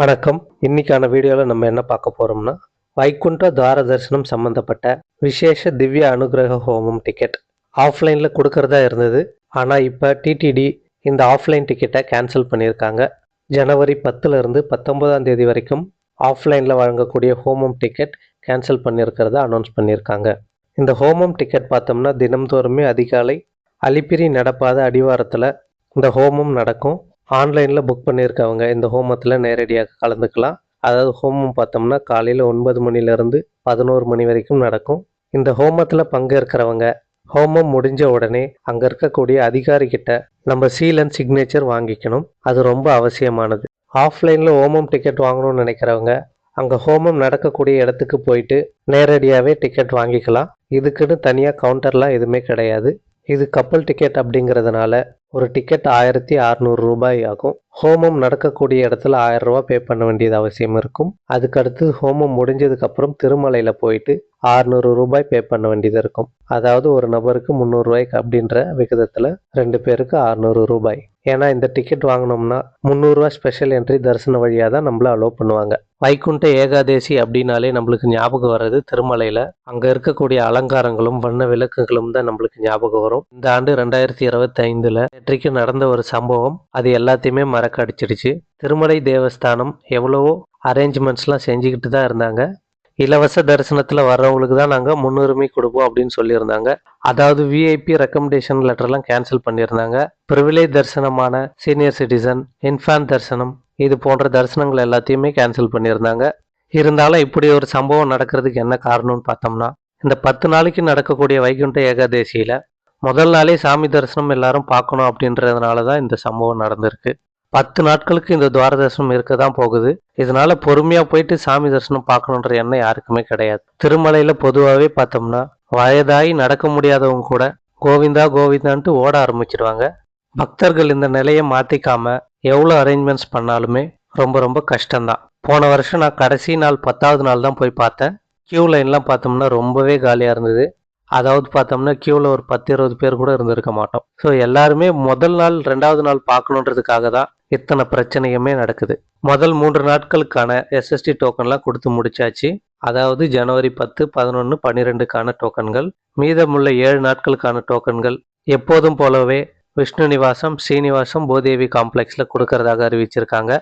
வணக்கம். இன்னைக்கான வீடியோவில் நம்ம என்ன பார்க்க போகிறோம்னா, வைகுண்ட துவார தரிசனம் சம்மந்தப்பட்ட விசேஷ திவ்ய அனுகிரக ஹோமம் டிக்கெட் ஆஃப்லைனில் கொடுக்கறதா இருந்தது. ஆனால் இப்போ டிடிடி இந்த ஆஃப்லைன் டிக்கெட்டை கேன்சல் பண்ணியிருக்காங்க. ஜனவரி 10லேருந்து 19ஆம் தேதி வரைக்கும் ஆஃப்லைனில் வழங்கக்கூடிய ஹோமம் டிக்கெட் கேன்சல் பண்ணியிருக்கிறத அனௌன்ஸ் பண்ணியிருக்காங்க. இந்த ஹோமம் டிக்கெட் பார்த்தோம்னா தினம்தோறுமே அதிகாலை அலிப்பிரி நடப்பாத அடிவாரத்தில் இந்த ஹோமம் நடக்கும். ஆன்லைனில் புக் பண்ணியிருக்கவங்க இந்த ஹோமத்தில் நேரடியாக கலந்துக்கலாம். அதாவது ஹோமம் பார்த்தோம்னா காலையில் 9 மணிலேருந்து 11 மணி வரைக்கும் நடக்கும். இந்த ஹோமத்தில் பங்கேற்கிறவங்க ஹோமம் முடிஞ்ச உடனே அங்கே இருக்கக்கூடிய அதிகாரிகிட்ட நம்ம சீல் அண்ட் சிக்னேச்சர் வாங்கிக்கணும். அது ரொம்ப அவசியமானது. ஆஃப்லைனில் ஹோமம் டிக்கெட் வாங்கணும்னு நினைக்கிறவங்க அங்கே ஹோமம் நடக்கக்கூடிய இடத்துக்கு போயிட்டு நேரடியாகவே டிக்கெட் வாங்கிக்கலாம். இதுக்குன்னு தனியாக கவுண்டர்லாம் எதுவுமே கிடையாது. இது கப்பல் டிக்கெட் அப்படிங்கிறதுனால ஒரு டிக்கெட் 1600 ரூபாய் ஆகும். ஹோமம் நடக்கக்கூடிய இடத்துல 1000 ரூபா பே பண்ண வேண்டியது அவசியம் இருக்கும். அதுக்கடுத்து ஹோமம் முடிஞ்சதுக்கப்புறம் திருமலையில் போயிட்டு 600 ரூபாய் பே பண்ண வேண்டியது இருக்கும். அதாவது ஒரு நபருக்கு 300 ரூபாய்க்கு அப்படின்ற விகிதத்தில் 2 பேருக்கு 600 ரூபாய். ஏன்னா இந்த டிக்கெட் வாங்கினோம்னா 300 ரூபாய் ஸ்பெஷல் என்ட்ரி தரிசன வழியாக தான் நம்மள அலோவ் பண்ணுவாங்க. வைகுண்ட ஏகாதேசி அப்படின்னாலே நம்மளுக்கு ஞாபகம் வர்றது திருமலையில் அங்கே இருக்கக்கூடிய அலங்காரங்களும் வண்ண விளக்குகளும் தான் நம்மளுக்கு ஞாபகம் வரும். இந்த ஆண்டு 2025 நேற்றைக்கு நடந்த ஒரு சம்பவம் அது எல்லாத்தையுமே மறக்க அடிச்சிடுச்சு. திருமலை தேவஸ்தானம் எவ்வளவோ அரேஞ்ச்மெண்ட்ஸ்லாம் செஞ்சுக்கிட்டு தான் இருந்தாங்க. இலவச தரிசனத்தில் வர்றவங்களுக்கு தான் நாங்கள் முன்னுரிமை கொடுப்போம் அப்படின்னு சொல்லியிருந்தாங்க. அதாவது விஐபி ரெக்கமெண்டேஷன் லெட்டர்லாம் கேன்சல் பண்ணியிருந்தாங்க. ப்ரிவிலேஜ் தரிசனமான சீனியர் சிட்டிசன், இன்ஃபான் தரிசனம் இது போன்ற தரிசனங்கள் எல்லாத்தையுமே கேன்சல் பண்ணியிருந்தாங்க. இருந்தாலும் இப்படி ஒரு சம்பவம் நடக்கிறதுக்கு என்ன காரணம்னு பார்த்தோம்னா, இந்த 10 நாளைக்கு நடக்கக்கூடிய வைகுண்ட ஏகாதேசியில் முதல் நாளே சாமி தரிசனம் எல்லாரும் பார்க்கணும் அப்படின்றதுனால தான் இந்த சம்பவம் நடந்திருக்கு. 10 நாட்களுக்கு இந்த துவார தரிசனம் இருக்க தான் போகுது. இதனால பொறுமையாக போயிட்டு சாமி தரிசனம் பார்க்கணுன்ற எண்ணம் யாருக்குமே கிடையாது. திருமலையில் பொதுவாகவே பார்த்தோம்னா வயதாகி நடக்க முடியாதவங்க கூட கோவிந்தா கோவிந்தான்ட்டு ஓட ஆரம்பிச்சிடுவாங்க. பக்தர்கள் இந்த நிலையை மாற்றிக்காம எவ்வளோ அரேஞ்ச்மெண்ட்ஸ் பண்ணாலுமே ரொம்ப ரொம்ப கஷ்டம்தான். போன வருஷம் நான் கடைசி நாள் 10வது நாள் தான் போய் பார்த்தேன். கியூ லைன்லாம் பார்த்தோம்னா ரொம்பவே காலியாக இருந்தது. அதாவது பார்த்தோம்னா கியூவில் ஒரு 10-20 பேர் கூட இருந்திருக்க மாட்டோம். ஸோ எல்லாருமே முதல் நாள் 2வது நாள் பார்க்கணுன்றதுக்காக தான் இத்தனை பிரச்சனையுமே நடக்குது. முதல் 3 நாட்களுக்கான எஸ்எஸ்டி டோக்கன்லாம் கொடுத்து முடிச்சாச்சு. அதாவது ஜனவரி 10, 11, 12க்கான டோக்கன்கள். மீதமுள்ள 7 நாட்களுக்கான டோக்கன்கள் எப்போதும் போலவே விஷ்ணு நிவாசம், ஸ்ரீனிவாசம், பூதேவி காம்ப்ளெக்ஸில் கொடுக்கறதாக அறிவிச்சிருக்காங்க.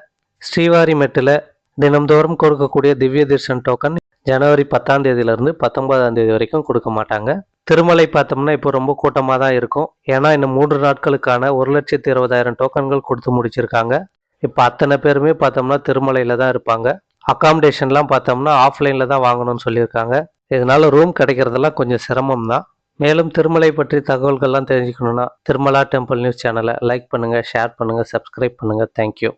ஸ்ரீவாரிமெட்டில் தினம்தோறும் கொடுக்கக்கூடிய திவ்ய தரிசன் டோக்கன் ஜனவரி 10ஆம் தேதியிலிருந்து 19ஆம் தேதி வரைக்கும் கொடுக்க மாட்டாங்க. திருமலை பார்த்தோம்னா இப்போ ரொம்ப கூட்டமாக தான் இருக்கும். ஏன்னா இன்னும் 3 நாட்களுக்கான 1,20,000 டோக்கன்கள் கொடுத்து முடிச்சிருக்காங்க. இப்போ அத்தனை பேருமே பார்த்தோம்னா திருமலையில் தான் இருப்பாங்க. அகாமடேஷன்லாம் பார்த்தோம்னா ஆஃப்லைனில் தான் வாங்கணும்னு சொல்லியிருக்காங்க. இதனால ரூம் கிடைக்கிறதெல்லாம் கொஞ்சம் சிரமம் தான். மேலும் திருமலை பற்றி தகவல்கள்லாம் தெரிஞ்சுக்கணுன்னா திருமலா டெம்பிள் நியூஸ் சேனலை லைக் பண்ணுங்கள், ஷேர் பண்ணுங்கள், சப்ஸ்கிரைப் பண்ணுங்கள். தேங்க்யூ.